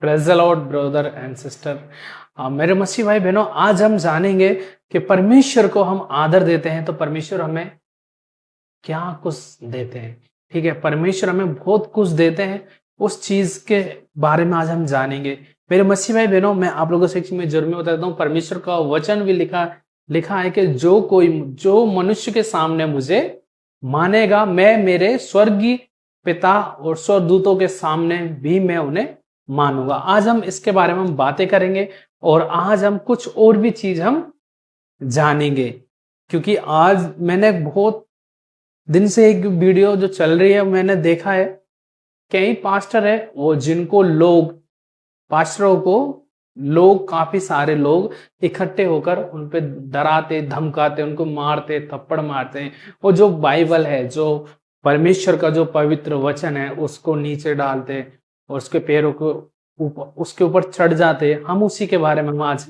Praise the Lord brother and sister. मेरे मसीह भाई बहनों, आज हम जानेंगे कि परमेश्वर को हम आदर देते हैं तो परमेश्वर हमें क्या कुछ देते हैं। ठीक है, परमेश्वर हमें बहुत कुछ देते हैं, उस चीज के बारे में आज हम जानेंगे। मेरे मसीह भाई बहनों, मैं आप लोगों से एक चीज में जरूर में बताता हूँ, परमेश्वर का वचन भी लिखा लिखा है कि जो मनुष्य के सामने मुझे मानेगा, मैं मेरे स्वर्गीय पिता और स्वर्गदूतों के सामने भी मैं उन्हें मानूंगा। आज हम इसके बारे में हम बातें करेंगे और आज हम कुछ और भी चीज हम जानेंगे, क्योंकि आज मैंने बहुत दिन से एक वीडियो जो चल रही है, मैंने देखा है कई पास्टर है वो जिनको पास्टरों को लोग काफी सारे लोग इकट्ठे होकर उन पे डराते धमकाते, उनको मारते थप्पड़ मारते हैं। वो जो बाइबल है, जो परमेश्वर का जो पवित्र वचन है, उसको नीचे डालते और उसके पैरों को उसके ऊपर चढ़ जाते। हम उसी के बारे में हम आज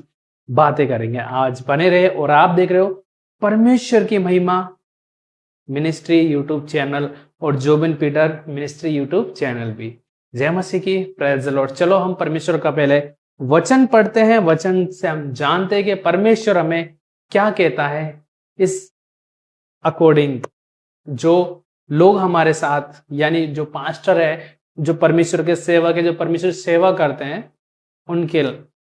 बातें करेंगे। आज बने रहे और आप देख रहे हो परमेश्वर की महिमा मिनिस्ट्री यूट्यूब चैनल और Jobin Peter ministry YouTube channel भी। जय मसीह की, प्रेज द लॉर्ड। चलो हम परमेश्वर का पहले वचन पढ़ते हैं। वचन से हम जानते हैं कि परमेश्वर हमें क्या कहता है। इस अकॉर्डिंग जो लोग हमारे साथ, यानी जो पास्टर है, जो परमेश्वर के सेवक है, जो परमेश्वर सेवा करते हैं, उनके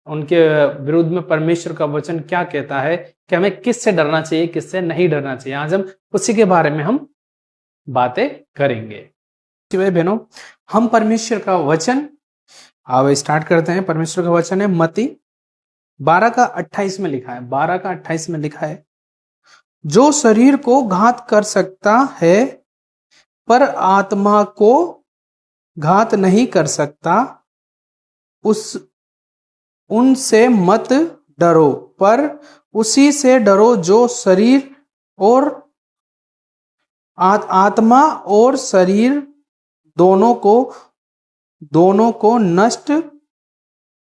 उनके विरुद्ध में परमेश्वर का वचन क्या कहता है कि हमें किससे डरना चाहिए, किससे नहीं डरना चाहिए। आज हम उसी के बारे में हम बातें करेंगे। भाई बहनों, हम परमेश्वर का वचन अब स्टार्ट करते हैं। परमेश्वर का वचन है मत्ती 12:28 में लिखा है। 12:28 में लिखा है, जो शरीर को घात कर सकता है पर आत्मा को घात नहीं कर सकता, उनसे मत डरो, पर उसी से डरो जो शरीर और आत्मा और शरीर दोनों को नष्ट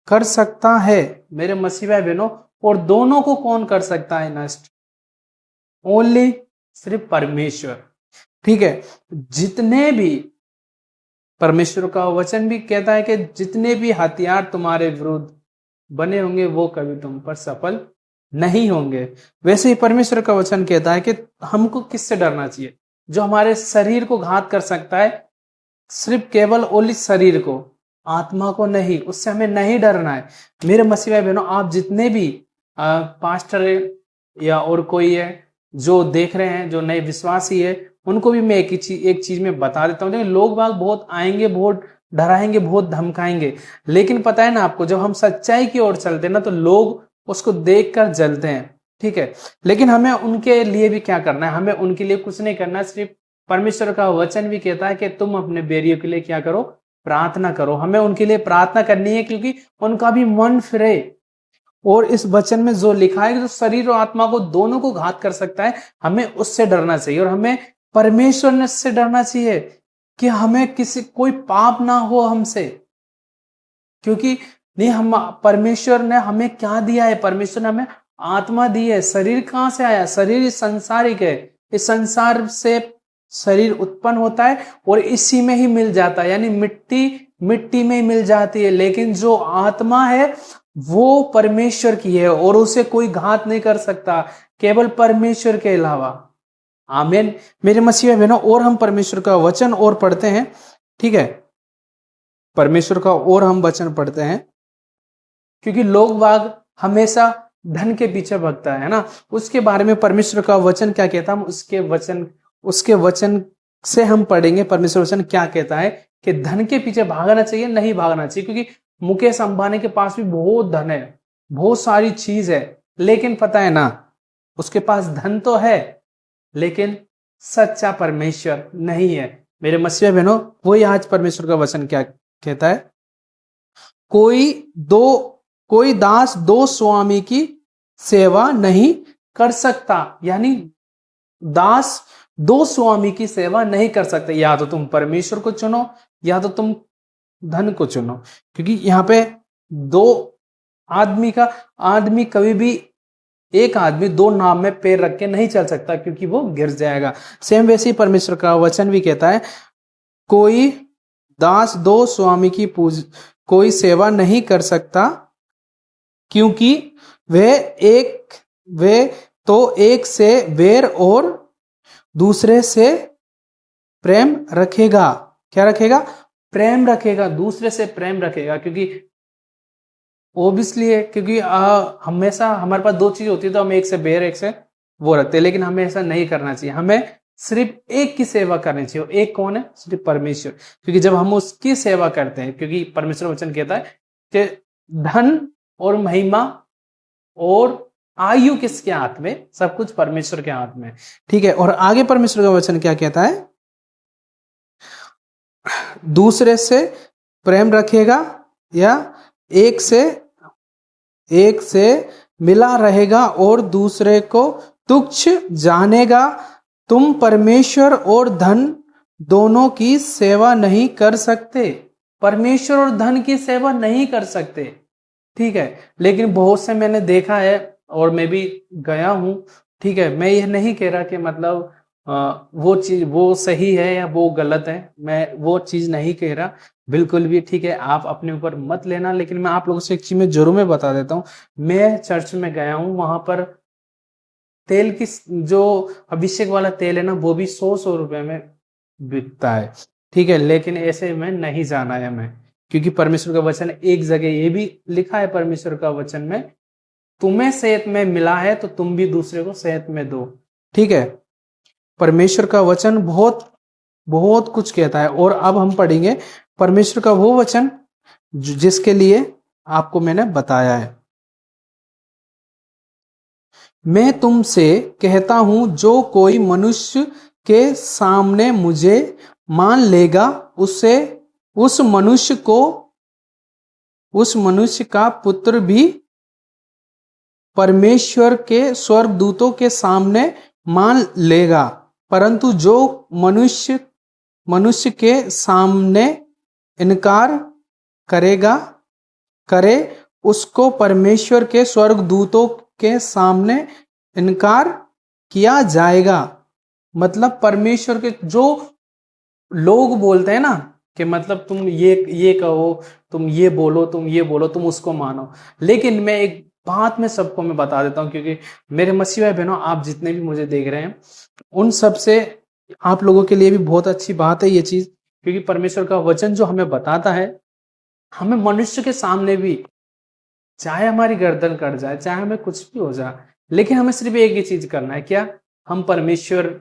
कर सकता है। मेरे मसीह भाई बहनों, और दोनों को कौन कर सकता है नष्ट? ओनली सिर्फ परमेश्वर। ठीक है, जितने भी परमेश्वर का वचन भी कहता है कि जितने भी हथियार तुम्हारे विरुद्ध बने होंगे वो कभी तुम पर सफल नहीं होंगे। वैसे ही परमेश्वर का वचन कहता है कि हमको किससे डरना चाहिए? जो हमारे शरीर को घात कर सकता है, सिर्फ केवल ओनली शरीर को, आत्मा को नहीं। उससे हमें नहीं डरना है। मेरे मसीह भाई बहनों, आप जितने भी पास्टर या और कोई है जो देख रहे हैं, जो नए विश्वासी है, उनको भी मैं एक चीज में बता देता हूँ। लोग बाग बहुत आएंगे, बहुत डराएंगे, बहुत धमकाएंगे, लेकिन पता है ना आपको, जब हम सच्चाई की ओर चलते हैं ना, तो लोग उसको देखकर जलते हैं। ठीक है, लेकिन हमें उनके लिए भी क्या करना है? हमें उनके लिए कुछ नहीं करना। सिर्फ परमेश्वर का वचन भी कहता है कि तुम अपने बैरियों के लिए क्या करो? प्रार्थना करो। हमें उनके लिए प्रार्थना करनी है, क्योंकि उनका भी मन फिरे। और इस वचन में जो लिखा है कि जो शरीर और आत्मा को दोनों को घात कर सकता है, हमें उससे डरना चाहिए। और हमें परमेश्वर से डरना चाहिए कि हमें कोई पाप ना हो हमसे। क्योंकि नहीं, हम परमेश्वर ने हमें क्या दिया है? परमेश्वर ने हमें आत्मा दी है। शरीर कहां से आया? शरीर सांसारिक है। इस संसार से शरीर उत्पन्न होता है और इसी में ही मिल जाता है, यानी मिट्टी में ही मिल जाती है। लेकिन जो आत्मा है वो परमेश्वर की है और उसे कोई घात नहीं कर सकता, केवल परमेश्वर के अलावा। आमीन। मेरे मसीह बहनों, और हम परमेश्वर का वचन और पढ़ते हैं। ठीक है, परमेश्वर का और हम वचन पढ़ते हैं, क्योंकि लोग बाग हमेशा धन के पीछे भगता है ना। उसके बारे में परमेश्वर का वचन क्या कहता है, हम उसके वचन से हम पढ़ेंगे। परमेश्वर वचन क्या कहता है कि धन के पीछे भागना चाहिए, नहीं भागना चाहिए। क्योंकि मुकेश अंबानी के पास भी बहुत धन है, बहुत सारी चीज है, लेकिन पता है ना, उसके पास धन तो है लेकिन सच्चा परमेश्वर नहीं है। मेरे मसीह बहनों, वही आज परमेश्वर का वचन क्या कहता है, कोई दास दो स्वामी की सेवा नहीं कर सकता। यानी दास दो स्वामी की सेवा नहीं कर सकते। या तो तुम परमेश्वर को चुनो या तो तुम धन को चुनो। क्योंकि यहाँ पे एक आदमी दो नाव में पैर रख के नहीं चल सकता, क्योंकि वो गिर जाएगा। सेम वैसे ही परमेश्वर का वचन भी कहता है, कोई दास दो स्वामी की कोई सेवा नहीं कर सकता, क्योंकि वे तो एक से वैर और दूसरे से प्रेम रखेगा। क्या रखेगा? प्रेम रखेगा, दूसरे से प्रेम रखेगा। क्योंकि ओबियसली है, क्योंकि हमेशा हमारे पास दो चीज होती है, तो हम एक से बैर एक से वो रखते हैं, लेकिन हमें ऐसा नहीं करना चाहिए। हमें सिर्फ एक की सेवा करनी चाहिए, और एक कौन है? सिर्फ परमेश्वर। क्योंकि जब हम उसकी सेवा करते हैं, क्योंकि परमेश्वर वचन कहता है कि धन और महिमा और आयु किसके हाथ में? सब कुछ परमेश्वर के हाथ में। ठीक है, और आगे परमेश्वर का वचन क्या कहता है? दूसरे से प्रेम रखेगा, या एक से मिला रहेगा और दूसरे को तुच्छ जानेगा। तुम परमेश्वर और धन दोनों की सेवा नहीं कर सकते। परमेश्वर और धन की सेवा नहीं कर सकते। ठीक है, लेकिन बहुत से मैंने देखा है, और मैं भी गया हूं। ठीक है, मैं यह नहीं कह रहा कि मतलब वो चीज वो सही है या वो गलत है, मैं वो चीज नहीं कह रहा बिल्कुल भी। ठीक है, आप अपने ऊपर मत लेना, लेकिन मैं आप लोगों से एक चीज में जरूर मैं बता देता हूँ। मैं चर्च में गया हूँ, वहां पर तेल की जो अभिषेक वाला तेल है ना, वो भी 100 रुपए में बिकता है। ठीक है, लेकिन ऐसे में नहीं जाना है हमें, क्योंकि परमेश्वर का वचन एक जगह ये भी लिखा है परमेश्वर का वचन में, तुम्हें सेहत में मिला है तो तुम भी दूसरे को सेहत में दो। ठीक है, परमेश्वर का वचन बहुत बहुत कुछ कहता है। और अब हम पढ़ेंगे परमेश्वर का वो वचन जिसके लिए आपको मैंने बताया है। मैं तुमसे कहता हूं, जो कोई मनुष्य के सामने मुझे मान लेगा, उससे उस मनुष्य का पुत्र भी परमेश्वर के स्वर्गदूतों के सामने मान लेगा। परंतु जो मनुष्य के सामने इनकार करे, उसको परमेश्वर के स्वर्गदूतों के सामने इनकार किया जाएगा। मतलब परमेश्वर के जो लोग बोलते हैं ना कि मतलब तुम ये कहो, तुम ये बोलो, तुम उसको मानो। लेकिन मैं एक बात में सबको मैं बता देता हूं, क्योंकि मेरे मसीह भाई बहनों, आप जितने भी मुझे देख रहे हैं, उन सब से आप लोगों के लिए भी बहुत अच्छी बात है ये चीज, क्योंकि परमेश्वर का वचन जो हमें बताता है, हमें मनुष्य के सामने भी, चाहे हमारी गर्दन कट जाए, चाहे हमें कुछ भी हो जाए, लेकिन हमें सिर्फ एक ही चीज करना है। क्या? हम परमेश्वर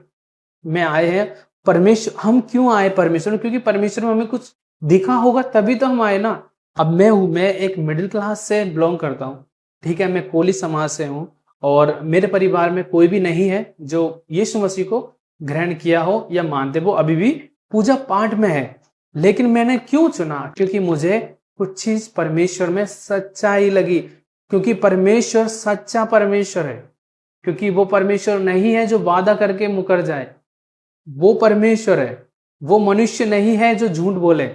में आए हैं। परमेश्वर, हम क्यों आए परमेश्वर में? क्योंकि परमेश्वर में हमें कुछ दिखा होगा, तभी तो हम आए ना। अब मैं एक मिडिल क्लास से बिलोंग करता हूँ। ठीक है, मैं कोली समाज से हूँ, और मेरे परिवार में कोई भी नहीं है जो यीशु मसीह को ग्रहण किया हो या मानते, वो अभी भी पूजा पाठ में है। लेकिन मैंने क्यों चुना? क्योंकि मुझे कुछ चीज परमेश्वर में सच्चाई लगी, क्योंकि परमेश्वर सच्चा परमेश्वर है। क्योंकि वो परमेश्वर नहीं है जो वादा करके मुकर जाए, वो परमेश्वर है। वो मनुष्य नहीं है जो झूठ बोले,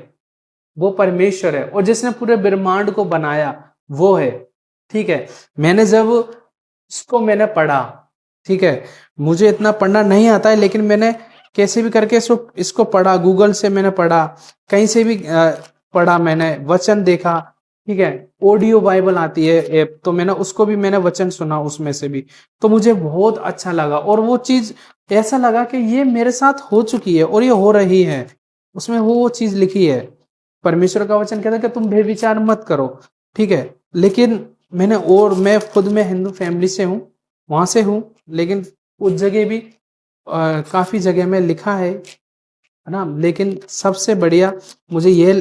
वो परमेश्वर है। और जिसने पूरे ब्रह्मांड को बनाया वो है। ठीक है, मैंने जब इसको मैंने पढ़ा, ठीक है, मुझे इतना पढ़ना नहीं आता है, लेकिन मैंने कैसे भी करके इसको पढ़ा, गूगल से मैंने पढ़ा, कहीं से भी पढ़ा, मैंने वचन देखा। ठीक है, ऑडियो बाइबल आती है ऐप, तो मैंने उसको भी मैंने वचन सुना उसमें से भी, तो मुझे बहुत अच्छा लगा। और वो चीज ऐसा लगा कि ये मेरे साथ हो चुकी है और ये हो रही है। उसमें वो चीज लिखी है। परमेश्वर का वचन कहता है कि तुम बेविचार मत करो। ठीक है, लेकिन मैं खुद में हिंदू फैमिली से हूँ, वहां से हूँ, लेकिन उस जगह भी काफी जगह में लिखा है ना। लेकिन सबसे बढ़िया मुझे ये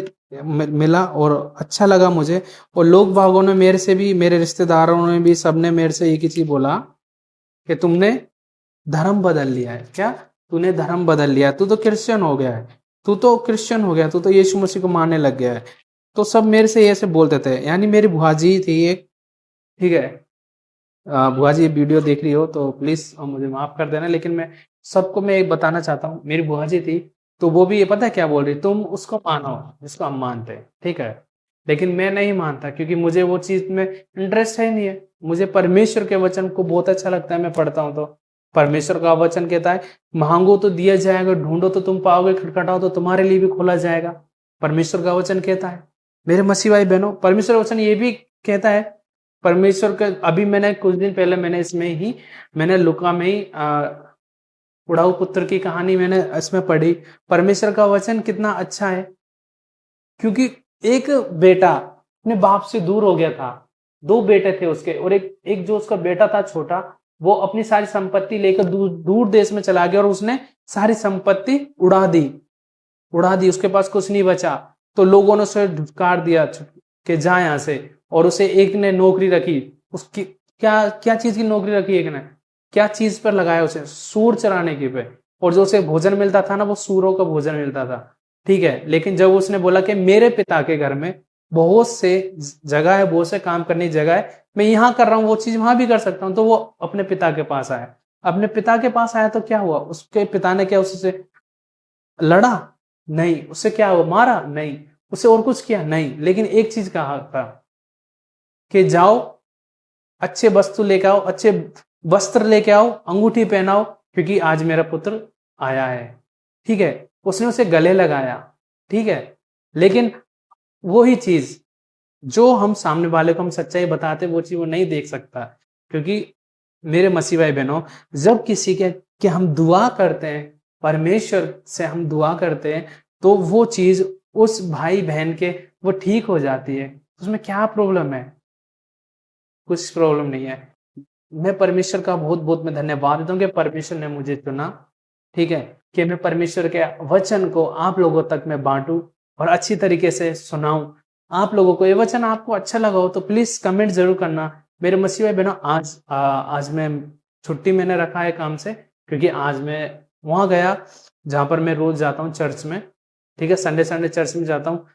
मिला और अच्छा लगा मुझे। और लोग बागों ने मेरे से भी, मेरे रिश्तेदारों ने भी, सबने मेरे से एक ही चीज बोला कि तुमने धर्म बदल लिया है। क्या? तूने धर्म बदल लिया, तू तो क्रिश्चियन हो गया है, तू तो यीशु मसीह को मानने लग गया है। तो सब मेरे से ऐसे बोलते थे। यानी मेरी बुआ जी थी एक, ठीक है, बुआ जी वीडियो देख रही हो तो प्लीज मुझे माफ कर देना, लेकिन मैं सबको मैं एक बताना चाहता हूँ। मेरी बुआ जी थी, तो वो भी ये पता है क्या बोल रही, तुम उसको मानो जिसको हम मानते हैं। ठीक है, लेकिन मैं नहीं मानता, क्योंकि मुझे वो चीज में इंटरेस्ट है नहीं है। मुझे परमेश्वर के वचन को बहुत अच्छा लगता है, मैं पढ़ता हूँ तो। परमेश्वर का वचन कहता है, मांगो तो दिया जाएगा, ढूंढो तो तुम पाओगे, खटखटाओ तो तुम्हारे लिए भी खोला जाएगा। परमेश्वर का वचन कहता है। मेरे मसीह भाई बहनों, परमेश्वर वचन ये भी कहता है, परमेश्वर का, अभी मैंने कुछ दिन पहले मैंने लुका में ही उड़ाऊ पुत्र की कहानी मैंने इसमें पढ़ी। परमेश्वर का वचन कितना अच्छा है, क्योंकि एक बेटा अपने बाप से दूर हो गया था, दो बेटे थे उसके, और एक एक जो उसका बेटा था छोटा, वो अपनी सारी संपत्ति लेकर दूर दूर देश में चला गया और उसने सारी संपत्ति उड़ा दी, उसके पास कुछ नहीं बचा। तो लोगों ने उसे धुतकार दिया कि जा यहां से, और उसे एक ने नौकरी रखी, उसकी क्या क्या चीज की नौकरी रखी, एक ने क्या चीज पर लगाया उसे, सूर चराने की पे, और जो उसे भोजन मिलता था ना, वो सूरों का भोजन मिलता था। ठीक है, लेकिन जब उसने बोला कि मेरे पिता के घर में बहुत से जगह है, बहुत से काम करने की जगह है, मैं यहाँ कर रहा हूँ वो चीज वहां भी कर सकता हूँ, तो वो अपने पिता के पास आया। अपने पिता के पास आया तो क्या हुआ, उसके पिता ने क्या उससे लड़ा? नहीं। उससे क्या हुआ, मारा? नहीं। उसे और कुछ किया? नहीं। लेकिन एक चीज कहा था कि जाओ, अच्छे वस्तु लेके आओ, अच्छे वस्त्र लेके आओ, अंगूठी पहनाओ, क्योंकि आज मेरा पुत्र आया है। ठीक है, उसने उसे गले लगाया। ठीक है, लेकिन वही चीज जो हम सामने वाले को हम सच्चाई बताते, वो चीज वो नहीं देख सकता। क्योंकि मेरे मसीह भाई बहनों, जब किसी के हम दुआ करते हैं, परमेश्वर से हम दुआ करते हैं, तो वो चीज उस भाई बहन के वो ठीक हो जाती है। उसमें क्या प्रॉब्लम है? कुछ प्रॉब्लम नहीं है। मैं परमेश्वर का बहुत बहुत मैं धन्यवाद देता हूँ कि परमेश्वर ने मुझे चुना। ठीक है, कि मैं परमेश्वर के वचन को आप लोगों तक मैं बांटूं और अच्छी तरीके से सुनाऊं। आप लोगों को ये वचन आपको अच्छा लगा हो तो प्लीज कमेंट जरूर करना। मेरे मसीह भाई बहनों, आज मैं छुट्टी मैंने रखा है काम से, क्योंकि आज मैं वहां गया जहां पर मैं रोज जाता हूँ, चर्च में। ठीक है, संडे संडे चर्च में जाता हूँ।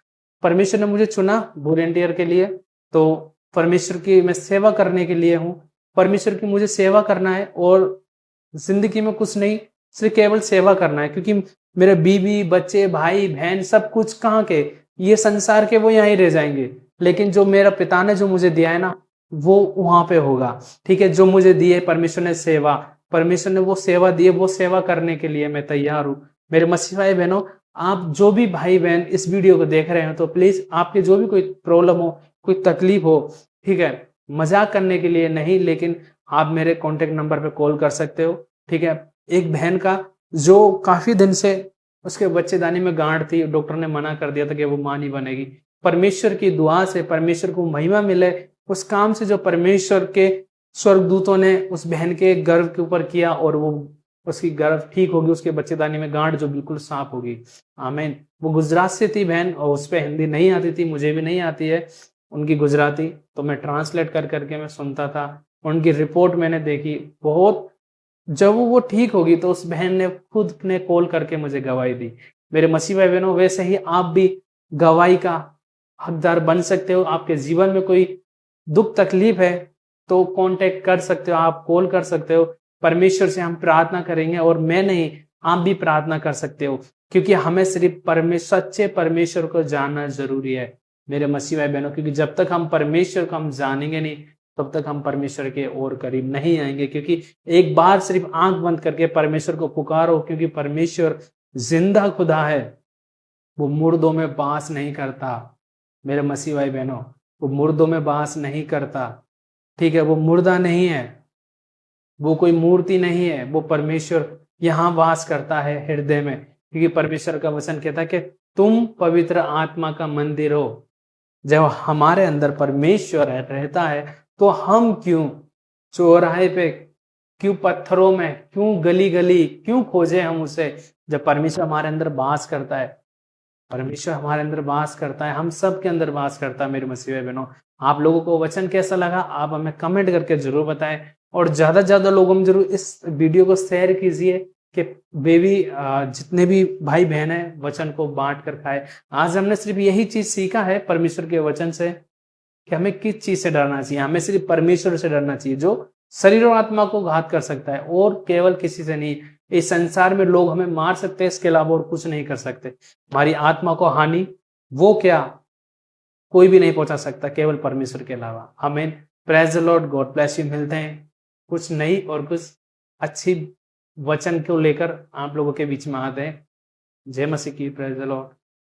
परमेश्वर ने मुझे चुना वॉलेंटियर के लिए, तो परमेश्वर की मैं सेवा करने के लिए हूँ। परमेश्वर की मुझे सेवा करना है, और जिंदगी में कुछ नहीं, सिर्फ केवल सेवा करना है। क्योंकि मेरे बीवी बच्चे भाई बहन सब कुछ कहाँ के, ये संसार के, वो यहीं रह जाएंगे। लेकिन जो मेरा पिता ने जो मुझे दिया है ना, वो वहां पे होगा। ठीक है, जो मुझे दिए परमेश्वर ने सेवा, परमेश्वर ने वो सेवा दी है, वो सेवा करने के लिए मैं तैयार हूँ। मेरे मसीह भाई बहनों, आप जो भी भाई बहन इस वीडियो को देख रहे हो, तो प्लीज आपके जो भी कोई प्रॉब्लम हो, कोई तकलीफ हो, ठीक है, मजाक करने के लिए नहीं, लेकिन आप मेरे कॉन्टेक्ट नंबर पे कॉल कर सकते हो। ठीक है, एक बहन का जो काफी दिन से उसके बच्चेदानी में गांठ थी, डॉक्टर ने मना कर दिया था कि वो मां नहीं बनेगी। परमेश्वर की दुआ से परमेश्वर को महिमा मिले उस काम से जो परमेश्वर के स्वर्गदूतों ने उस बहन के गर्भ के ऊपर किया, और वो उसकी गर्भ ठीक होगी, उसके बच्चेदानी में गांठ जो बिल्कुल साफ होगी। आमीन। वो गुजरात से थी बहन, और उस पर हिंदी नहीं आती थी, मुझे भी नहीं आती है उनकी गुजराती, तो मैं ट्रांसलेट कर करके मैं सुनता था। उनकी रिपोर्ट मैंने देखी बहुत। जब वो ठीक होगी तो उस बहन ने खुद ने कॉल करके मुझे गवाही दी। मेरे मसीह भाई बहनों, वैसे ही आप भी गवाही का हकदार बन सकते हो। आपके जीवन में कोई दुख तकलीफ है तो कांटेक्ट कर सकते हो, आप कॉल कर सकते हो। परमेश्वर से हम प्रार्थना करेंगे, और मैं नहीं, आप भी प्रार्थना कर सकते हो, क्योंकि हमें सिर्फ सच्चे परमेश्वर को जानना जरूरी है मेरे मसीह भाई बहनों। क्योंकि जब तक हम परमेश्वर को हम जानेंगे नहीं, तब तक हम परमेश्वर के और करीब नहीं आएंगे। क्योंकि एक बार सिर्फ आंख बंद करके परमेश्वर को पुकारो, क्योंकि परमेश्वर जिंदा खुदा है, वो मुर्दों में बास नहीं करता। मेरे मसीह भाई बहनों, वो मुर्दों में बास नहीं करता। ठीक है, वो मुर्दा नहीं है, वो कोई मूर्ति नहीं है, वो परमेश्वर यहाँ वास करता है हृदय में। क्योंकि परमेश्वर का वचन कहता है कि तुम पवित्र आत्मा का मंदिर हो। जब हमारे अंदर परमेश्वर रहता है, तो हम क्यों चौराहे पे, क्यों पत्थरों में, क्यों गली गली क्यों खोजे हम उसे, जब परमेश्वर हमारे अंदर वास करता है। परमेश्वर हमारे अंदर वास करता है, हम सब के अंदर वास करता है। मेरे मसीह भाई बहनों, आप लोगों को वचन कैसा लगा, आप हमें कमेंट करके जरूर बताएं, और ज्यादा से ज्यादा लोगों में जरूर इस वीडियो को शेयर कीजिए कि बेबी जितने भी भाई बहन है वचन को बांट कर खाए। आज हमने सिर्फ यही चीज सीखा है परमेश्वर के वचन से, कि हमें किस चीज से डरना चाहिए। हमें सिर्फ परमेश्वर से डरना चाहिए, जो शरीर और आत्मा को घात कर सकता है, और केवल किसी से नहीं। इस संसार में लोग हमें मार सकते हैं, इसके अलावा और कुछ नहीं कर सकते। हमारी आत्मा को हानि वो क्या, कोई भी नहीं पहुंचा सकता, केवल परमेश्वर के अलावा। हमें praise the Lord, God bless you. मिलते हैं कुछ नई और कुछ अच्छी वचन को लेकर आप लोगों के बीच में आते हैं। जय मसीह की। Praise the Lord.